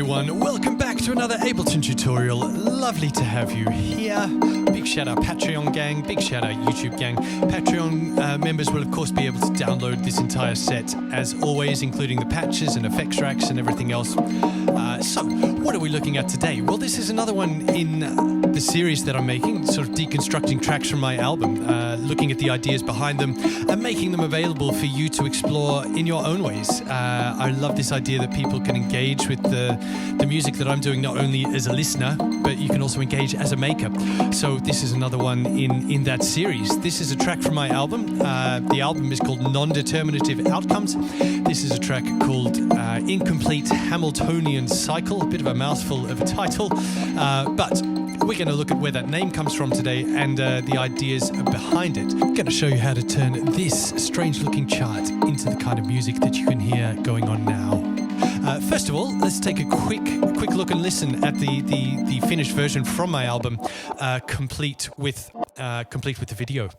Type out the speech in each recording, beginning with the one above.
everyone, welcome back to another Ableton tutorial. Lovely to have you here. Big shout out Patreon gang, big shout out YouTube gang. Patreon members will of course be able to download this entire set as always, including the patches and effects tracks and everything else. So what are we looking at today? Well, this is another one in the series that I'm making, sort of deconstructing tracks from my album, looking at the ideas behind them and making them available for you to explore in your own ways. I love this idea that people can engage with the music that I'm doing, not only as a listener, but you can also engage as a maker. So this is another one in that series. This is a track from my album. The album is called Non-Determinative Outcomes. This is a track called Incomplete Hamiltonian Cycle, a bit of a mouthful of a title, but we're going to look at where that name comes from today and the ideas behind it. I'm going to show you how to turn this strange looking chart into the kind of music that you can hear going on now. First of all, let's take a quick look and listen at the finished version from my album, complete with the video.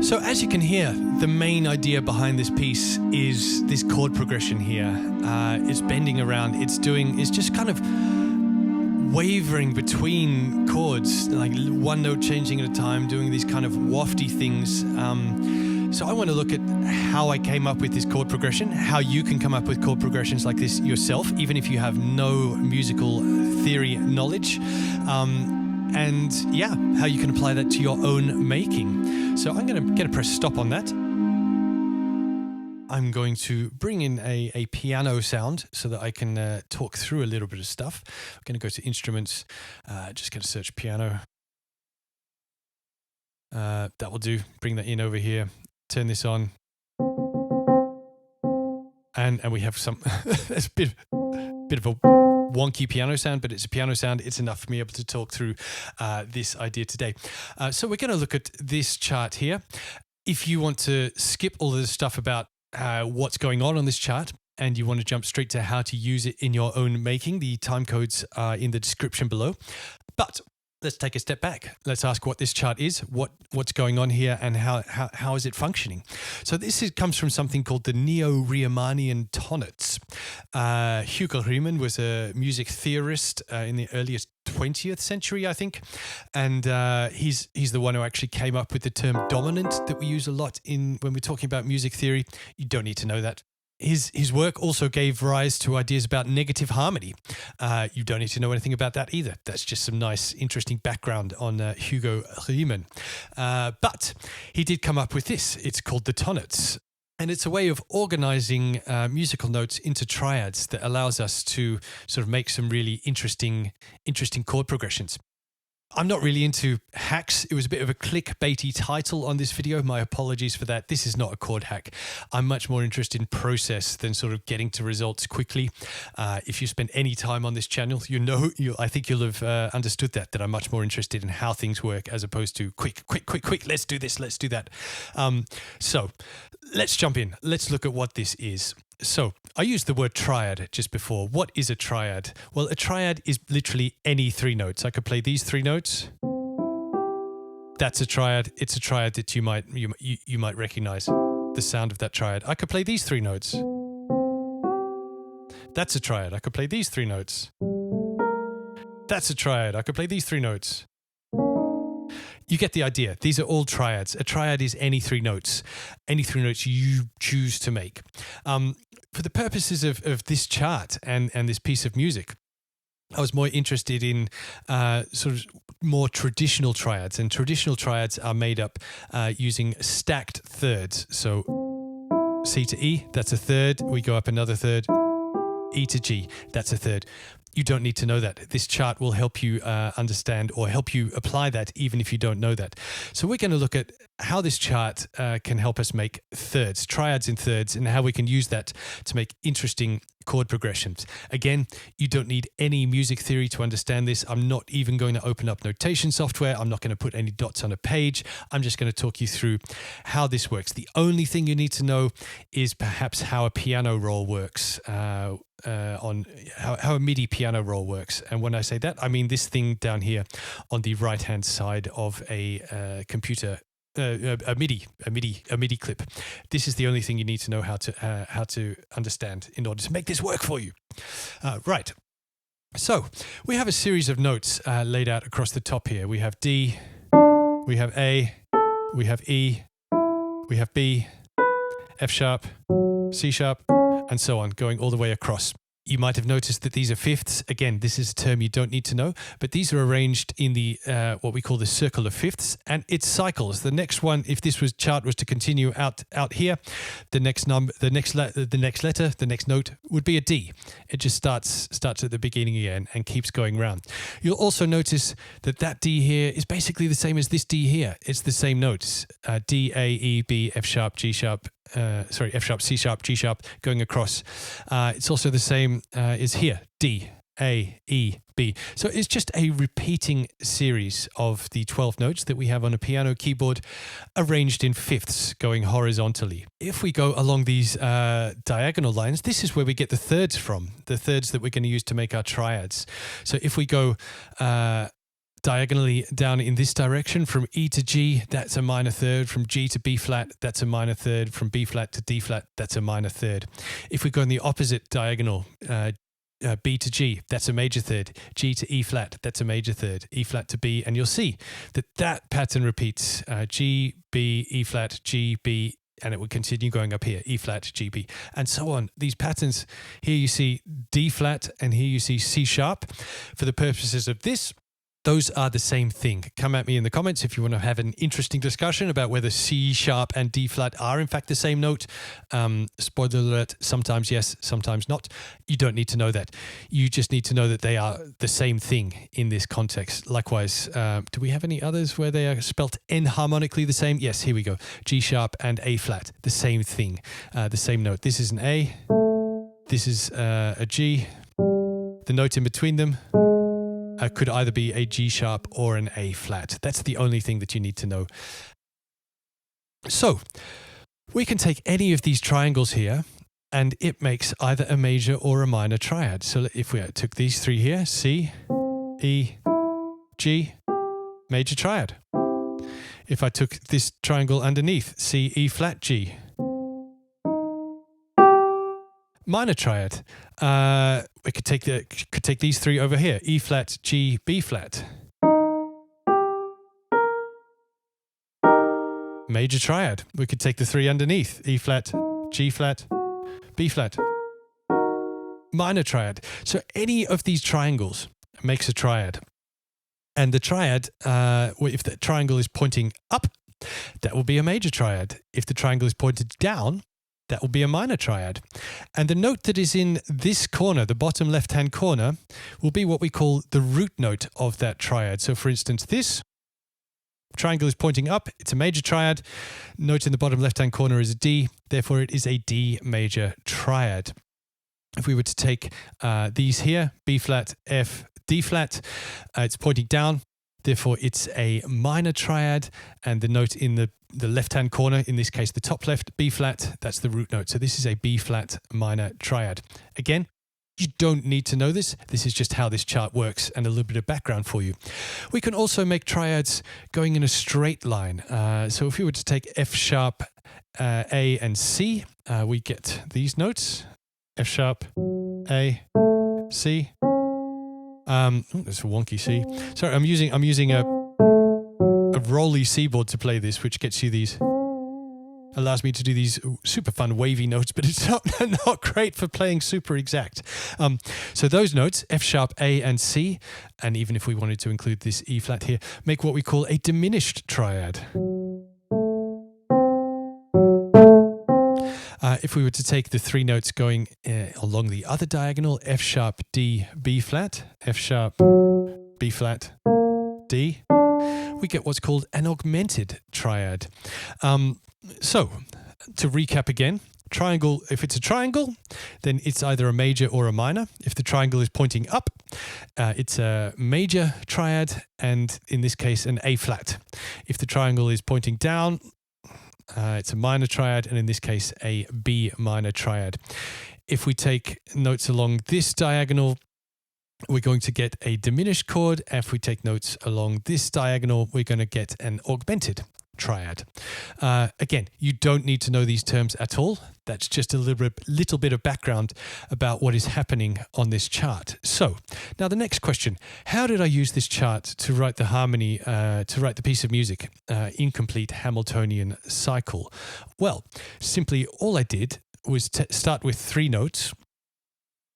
So as you can hear, the main idea behind this piece is this chord progression here. It's bending around, it's just kind of wavering between chords, like one note changing at a time, doing these kind of wafty things. So I want to look at how I came up with this chord progression, how you can come up with chord progressions like this yourself, even if you have no musical theory knowledge. And yeah, how you can apply that to your own making. So I'm going to press stop on that. I'm going to bring in a piano sound so that I can talk through a little bit of stuff. I'm going to go to instruments, just going to search piano. That will do. Bring that in over here. Turn this on. And we have some, it's a bit of a wonky piano sound, but it's a piano sound. It's enough for me able to talk through this idea today. So we're going to look at this chart here. If you want to skip all of the stuff about what's going on this chart and you want to jump straight to how to use it in your own making, the time codes are in the description below. But let's take a step back. Let's ask what this chart is, what's going on here, and how is it functioning. So this comes from something called the Neo-Riemannian Tonnetz. Hugo Riemann was a music theorist in the earliest 20th century, I think, and he's the one who actually came up with the term dominant that we use a lot when we're talking about music theory. You don't need to know that. His work also gave rise to ideas about negative harmony. You don't need to know anything about that either. That's just some nice, interesting background on Hugo Riemann. But he did come up with this. It's called the Tonnetz. And it's a way of organizing musical notes into triads that allows us to sort of make some really interesting chord progressions. I'm not really into hacks. It was a bit of a clickbaity title on this video. My apologies for that. This is not a chord hack. I'm much more interested in process than sort of getting to results quickly. If you spend any time on this channel, I think you'll have understood that I'm much more interested in how things work as opposed to quick. Let's do this. Let's do that. So let's jump in. Let's look at what this is. So I used the word triad just before. What is a triad? Well, a triad is literally any three notes. I could play these three notes. That's a triad. It's a triad that you might recognize the sound of that triad. I could play these three notes. That's a triad. I could play these three notes. That's a triad. I could play these three notes. You get the idea. These are all triads. A triad is any three notes you choose to make. For the purposes of this chart and this piece of music, I was more interested in sort of more traditional triads. And traditional triads are made up using stacked thirds. So C to E, that's a third. We go up another third. E to G, that's a third. you don't need to know that. This chart will help you understand or help you apply that even if you don't know that. So we're going to look at how this chart can help us make thirds, triads in thirds, and how we can use that to make interesting chord progressions. Again, you don't need any music theory to understand this. I'm not even going to open up notation software. I'm not going to put any dots on a page. I'm just going to talk you through how this works. The only thing you need to know is perhaps how a piano roll works, on how a MIDI piano roll works. And when I say that, I mean this thing down here on the right-hand side of a computer. A MIDI clip. This is the only thing you need to know how to understand in order to make this work for you. Right. So we have a series of notes laid out across the top here. We have D, we have A, we have E, we have B, F sharp, C sharp, and so on, going all the way across. You might have noticed that these are fifths. Again, this is a term you don't need to know, but these are arranged in the what we call the circle of fifths, and it cycles. The next one, if this chart was to continue out here, the next number, the next letter, the next note would be a D. It just starts at the beginning again and keeps going round. You'll also notice that D here is basically the same as this D here. It's the same notes: D, A, E, B, F sharp, G sharp. F sharp, C sharp, G sharp, going across. It's also the same as here, D, A, E, B. So it's just a repeating series of the 12 notes that we have on a piano keyboard arranged in fifths going horizontally. If we go along these diagonal lines, this is where we get the thirds from, the thirds that we're going to use to make our triads. So if we go diagonally down in this direction from E to G, that's a minor third. From G to B flat, that's a minor third. From B flat to D flat, that's a minor third. If we go in the opposite diagonal, B to G, that's a major third. G to E flat, that's a major third. E flat to B, and you'll see that pattern repeats. G, B, E flat, G, B, and it will continue going up here, E flat, G, B, and so on. These patterns, here you see D flat, and here you see C sharp. For the purposes of this, those are the same thing. Come at me in the comments if you want to have an interesting discussion about whether C sharp and D flat are in fact the same note. Spoiler alert, sometimes yes, sometimes not. You don't need to know that. You just need to know that they are the same thing in this context. Likewise, do we have any others where they are spelt enharmonically the same? Yes, here we go. G sharp and A flat, the same thing, the same note. This is an A, this is a G. The note in between them could either be a G sharp or an A flat. That's the only thing that you need to know. So we can take any of these triangles here and it makes either a major or a minor triad. So if we took these three here, C, E, G, major triad. If I took this triangle underneath, C, E flat, G, minor triad. We could take these three over here: E flat, G, B flat. Major triad. We could take the three underneath: E flat, G flat, B flat. Minor triad. So any of these triangles makes a triad. And the triad, if the triangle is pointing up, that will be a major triad. If the triangle is pointed down, that will be a minor triad. And the note that is in this corner, the bottom left-hand corner, will be what we call the root note of that triad. So for instance, this triangle is pointing up, it's a major triad. Note in the bottom left-hand corner is a D, therefore it is a D major triad. If we were to take these here, B flat, F, D flat, it's pointing down, therefore it's a minor triad, and the note in the left-hand corner, in this case the top left, B flat, that's the root note. So this is a B flat minor triad. Again, you don't need to know this. This is just how this chart works and a little bit of background for you. We can also make triads going in a straight line. So if we were to take F sharp, A and C, we get these notes: F sharp, A, C. That's a wonky C. Sorry, I'm using a rolly C board to play this, which gets you these, allows me to do these super fun wavy notes, but it's not great for playing super exact. So those notes, F sharp, A and C, and even if we wanted to include this E flat here, make what we call a diminished triad. if we were to take the three notes going along the other diagonal, F sharp, D, B flat, F sharp, B flat, D, we get what's called an augmented triad. So, to recap again, triangle, if it's a triangle, then it's either a major or a minor. If the triangle is pointing up, it's a major triad, and in this case, an A flat. If the triangle is pointing down, it's a minor triad, and in this case, a B minor triad. If we take notes along this diagonal, we're going to get a diminished chord. If we take notes along this diagonal, we're going to get an augmented triad. Again, you don't need to know these terms at all. That's just a little bit of background about what is happening on this chart. So now the next question, how did I use this chart to write the harmony, to write the piece of music, incomplete Hamiltonian cycle? Well, simply all I did was start with three notes.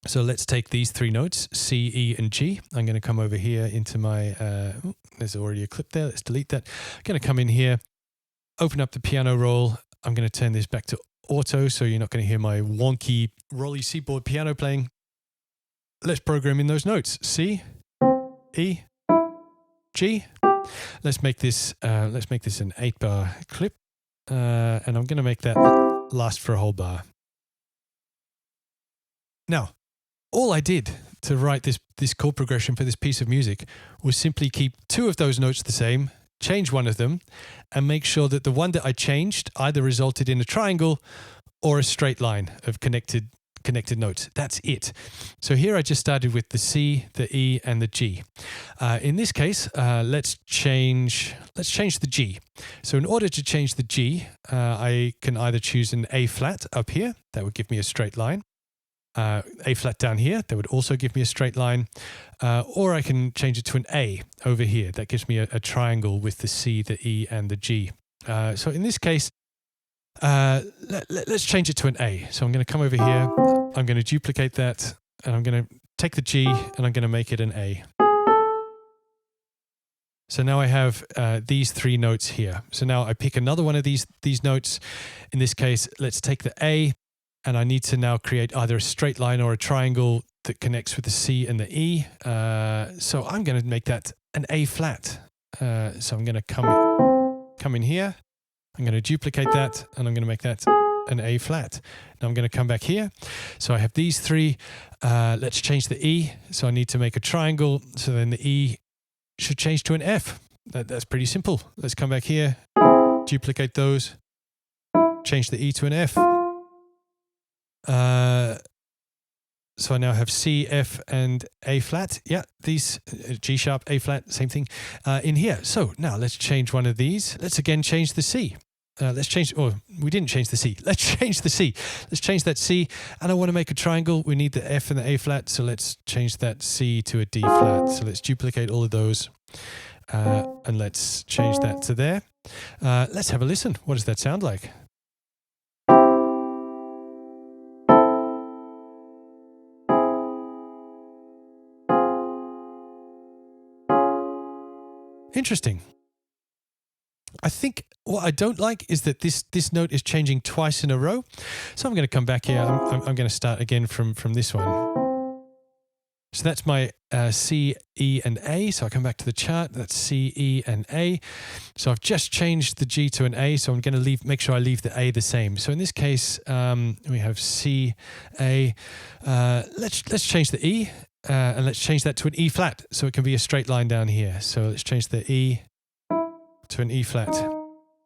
So let's take these three notes, C, E, and G. I'm going to come over here into my, there's already a clip there. Let's delete that. I'm going to come in here, open up the piano roll. I'm going to turn this back to auto, so you're not going to hear my wonky rolly C-board piano playing. Let's program in those notes. C, E, G. Let's make this an 8-bar clip, and I'm going to make that last for a whole bar. Now, all I did to write this chord progression for this piece of music was simply keep two of those notes the same, change one of them, and make sure that the one that I changed either resulted in a triangle or a straight line of connected notes. That's it. So here I just started with the C, the E, and the G. In this case, let's change the G. So in order to change the G, I can either choose an A flat up here, that would give me a straight line. A flat down here, that would also give me a straight line, or I can change it to an A over here. That gives me a triangle with the C, the E, and the G. So in this case, let's change it to an A. So I'm going to come over here, I'm going to duplicate that, and I'm going to take the G, and I'm going to make it an A. So now I have these three notes here. So now I pick another one of these notes. In this case, let's take the A, and I need to now create either a straight line or a triangle that connects with the C and the E. So I'm going to make that an A flat. So I'm going to come in here. I'm going to duplicate that, and I'm going to make that an A flat. Now I'm going to come back here. So I have these three. Let's change the E. So I need to make a triangle. So then the E should change to an F. That's pretty simple. Let's come back here, duplicate those, change the E to an F. So I now have C, F, and A flat. Yeah, these G sharp, A flat, same thing in here. So now let's change one of these. Let's again change the C. We didn't change the C. Let's change the C. Let's change that C. And I want to make a triangle. We need the F and the A flat. So let's change that C to a D flat. So let's duplicate all of those. And let's change that to there. Let's have a listen. What does that sound like? Interesting. I think what I don't like is that this note is changing twice in a row. So I'm going to come back here. I'm going to start again from this one. So that's my C, E, and A. So I come back to the chart. That's C, E, and A. So I've just changed the G to an A. So I'm going to make sure I leave the A the same. So in this case, we have C, A. Let's change the E. And let's change that to an E flat, so it can be a straight line down here. So let's change the E to an E flat.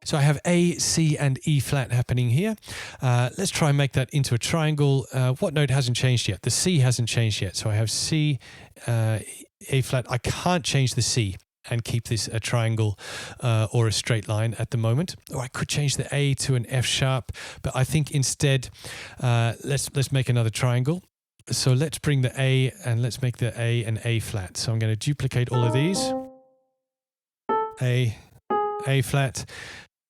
So I have A, C, and E flat happening here. Let's try and make that into a triangle. What note hasn't changed yet? The C hasn't changed yet. So I have C, A flat. I can't change the C and keep this a triangle or a straight line at the moment. Or I could change the A to an F sharp, but I think instead, let's make another triangle. So let's bring the A and let's make the A an A flat. So I'm going to duplicate all of these. A flat.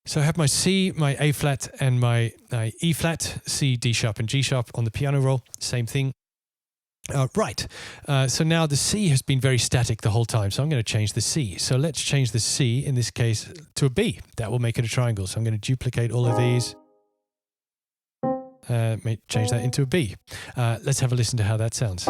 So I have my C, my A flat, and my E flat, C, D sharp, and G sharp on the piano roll. Same thing. Right. So now the C has been very static the whole time. So I'm going to change the C. So let's change the C, in this case, to a B. That will make it a triangle. So I'm going to duplicate all of these. May change that into a B. Let's have a listen to how that sounds.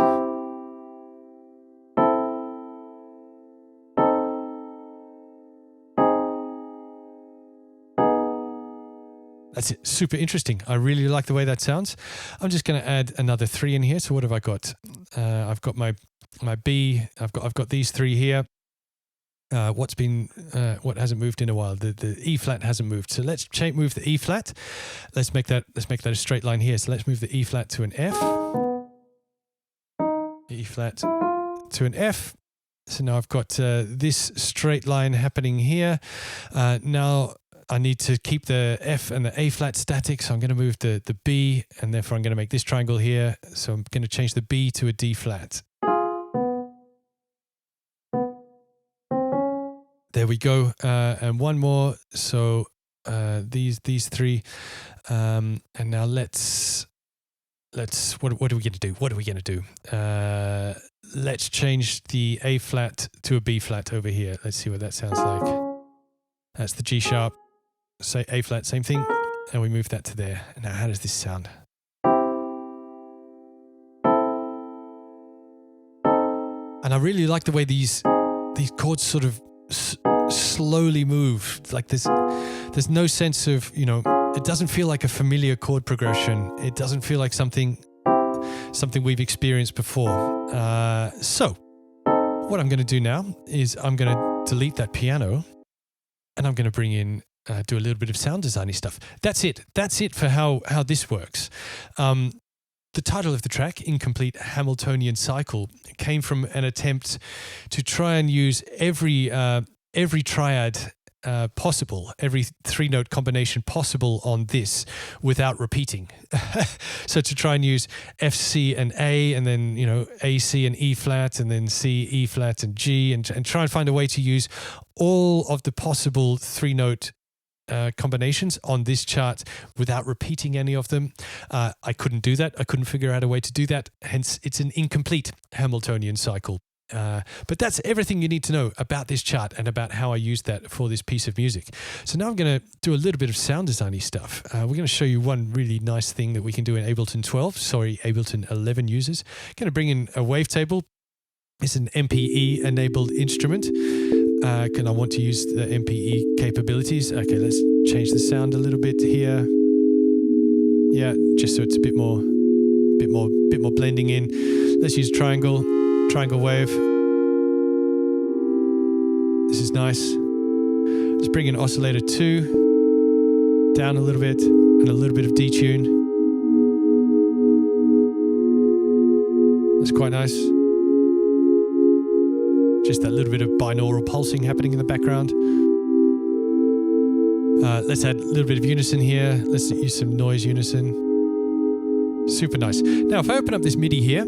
That's it. Super interesting. I really like the way that sounds. I'm just going to add another 3 in here. So what have I got? I've got my B. I've got these 3 here. What hasn't moved in a while? The E flat hasn't moved. So let's move the E flat. Let's make that a straight line here. So let's move the E flat to an F. E flat to an F. So now I've got this straight line happening here. Now I need to keep the F and the A flat static, so I'm going to move the B, and therefore I'm going to make this triangle here. So I'm going to change the B to a D flat. There we go. And one more. So these 3, and now let's what are we going to do? What are we going to do? Let's change the A flat to a B flat over here. Let's see what that sounds like. That's the G sharp. Say A flat, same thing, and we move that to there. Now, how does this sound? And I really like the way these chords sort of slowly move. Like there's no sense of, it doesn't feel like a familiar chord progression. It doesn't feel like something we've experienced before. So what I'm going to do now is I'm going to delete that piano, and I'm going to bring in do a little bit of sound designy stuff. That's it. That's it for how this works. The title of the track, Incomplete Hamiltonian Cycle, came from an attempt to try and use every triad possible, every 3-note combination possible on this without repeating. So to try and use F, C, and A, and then A, C, and E flat, and then C, E flat, and G, and try and find a way to use all of the possible 3-note combinations on this chart without repeating any of them. I couldn't do that. I couldn't figure out a way to do that. Hence, it's an incomplete Hamiltonian cycle. But that's everything you need to know about this chart and about how I used that for this piece of music. So now I'm going to do a little bit of sound designy stuff. We're going to show you one really nice thing that we can do in Ableton 12. Sorry, Ableton 11 users. Going to bring in a wavetable. It's an MPE enabled instrument. And I want to use the MPE capabilities. Okay, let's change the sound a little bit here. Yeah, just so it's a bit more blending in. Let's use triangle wave. This is nice. Let's bring in oscillator 2 down a little bit, and a little bit of detune. That's quite nice. Just that little bit of binaural pulsing happening in the background. Let's add a little bit of unison here. Let's use some noise unison. Super nice. Now, if I open up this MIDI here,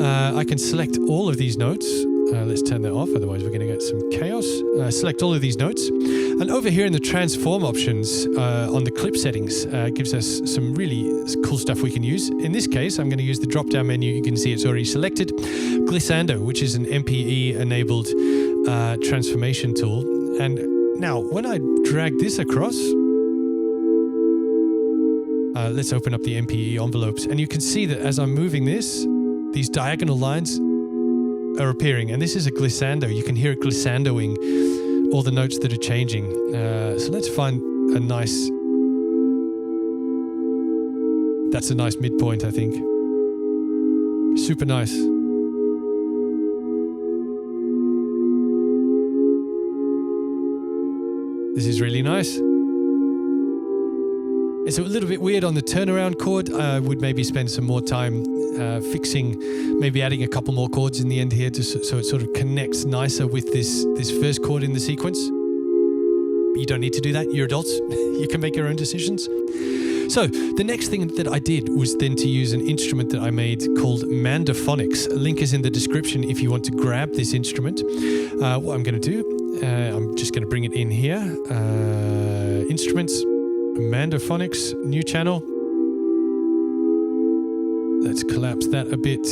I can select all of these notes. Let's turn that off, otherwise we're going to get some chaos. Select all of these notes. And over here in the transform options on the clip settings, gives us some really cool stuff we can use. In this case, I'm going to use the drop-down menu. You can see it's already selected. Glissando, which is an MPE-enabled transformation tool. And now, when I drag this across, let's open up the MPE envelopes. And you can see that as I'm moving this, these diagonal lines are appearing. And this is a glissando. You can hear it glissandoing all the notes that are changing. So let's find a nice... That's a nice midpoint, I think. Super nice. This is really nice. It's a little bit weird on the turnaround chord. I would maybe spend some more time fixing, maybe adding a couple more chords in the end here, so it sort of connects nicer with this first chord in the sequence. You don't need to do that. You're adults. You can make your own decisions. So the next thing that I did was then to use an instrument that I made called Madonphonics. A link is in the description if you want to grab this instrument. What I'm going to do, I'm just going to bring it in here. Instruments, Madonphonics, new channel. Let's collapse that a bit.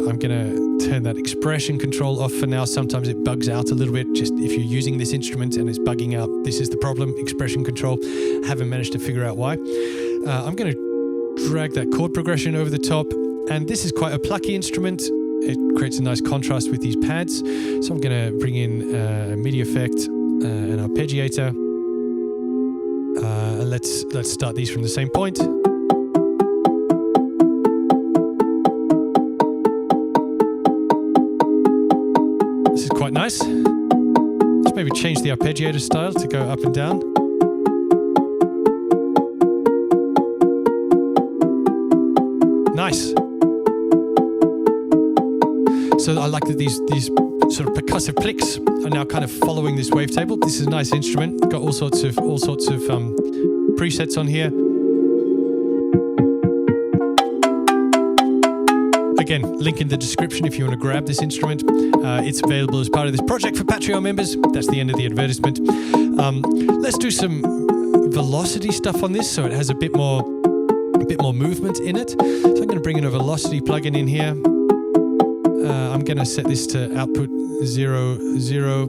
I'm going to turn that expression control off for now. Sometimes it bugs out a little bit. Just if you're using this instrument and it's bugging out, this is the problem. Expression control. Haven't managed to figure out why. I'm going to drag that chord progression over the top. And this is quite a plucky instrument. It creates a nice contrast with these pads. So I'm going to bring in a MIDI effect, an arpeggiator. Let's start these from the same point. This is quite nice. Let's maybe change the arpeggiator style to go up and down. Nice. So I like that these sort of percussive clicks are now kind of following this wavetable. This is a nice instrument. Got all sorts of presets on here. Again, link in the description if you want to grab this instrument. It's available as part of this project for Patreon members. That's the end of the advertisement. Let's do some velocity stuff on this, so it has a bit more movement in it. So I'm going to bring in a velocity plugin in here. I'm going to set this to output 0, 0.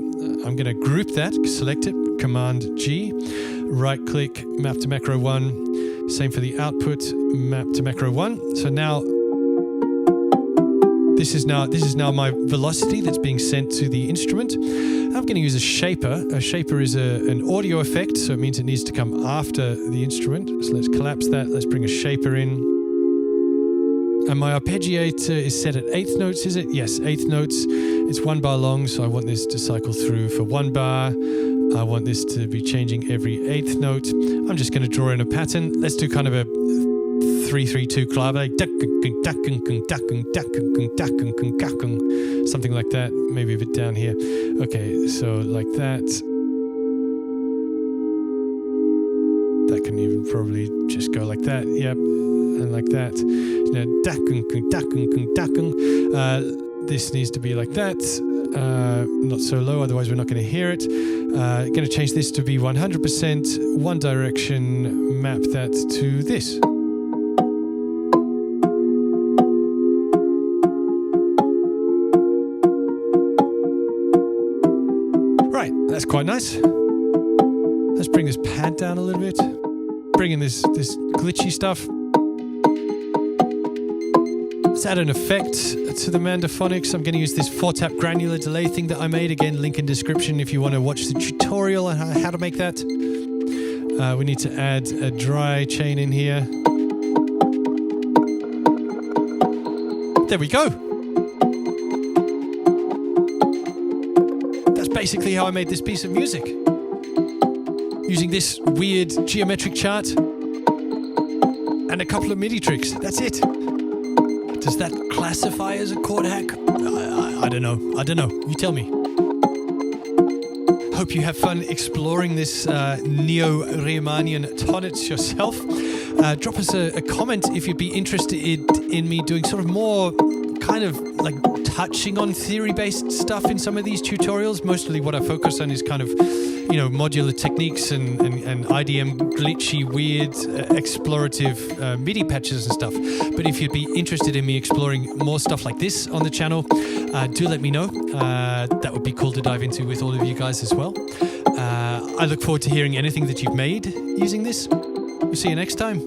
I'm going to group that, select it, Command G, right click, map to macro 1. Same for the output, map to macro 1. So now this is now my velocity that's being sent to the instrument. I'm going to use a shaper. A shaper is an audio effect, so it means it needs to come after the instrument. So let's collapse that. Let's bring a shaper in. And my arpeggiator is set at eighth notes, is it? Yes, eighth notes. It's 1 bar long, so I want this to cycle through for 1 bar. I want this to be changing every eighth note. I'm just going to draw in a pattern. Let's do kind of a 3-3-2 clave, something like that. Maybe a bit down here. Okay, so like that. That can even probably just go like that. Yep, and like that. This needs to be like that. Not so low, otherwise we're not going to hear it. Going to change this to be 100% one direction. Map that to this. Right, that's quite nice. Let's bring this pad down a little bit. Bring in this glitchy stuff. Let's add an effect to the Madonphonics. I'm going to use this 4-tap granular delay thing that I made. Again, link in description if you want to watch the tutorial on how to make that. We need to add a dry chain in here. There we go. That's basically how I made this piece of music. Using this weird geometric chart and a couple of MIDI tricks. That's it. Does that classify as a chord hack? I don't know. You tell me. Hope you have fun exploring this neo-Riemannian Tonnetz yourself. Drop us a comment if you'd be interested in me doing sort of more kind of like touching on theory-based stuff in some of these tutorials. Mostly what I focus on is kind of, modular techniques and IDM glitchy, weird, explorative MIDI patches and stuff. But if you'd be interested in me exploring more stuff like this on the channel, do let me know. That would be cool to dive into with all of you guys as well. I look forward to hearing anything that you've made using this. We'll see you next time.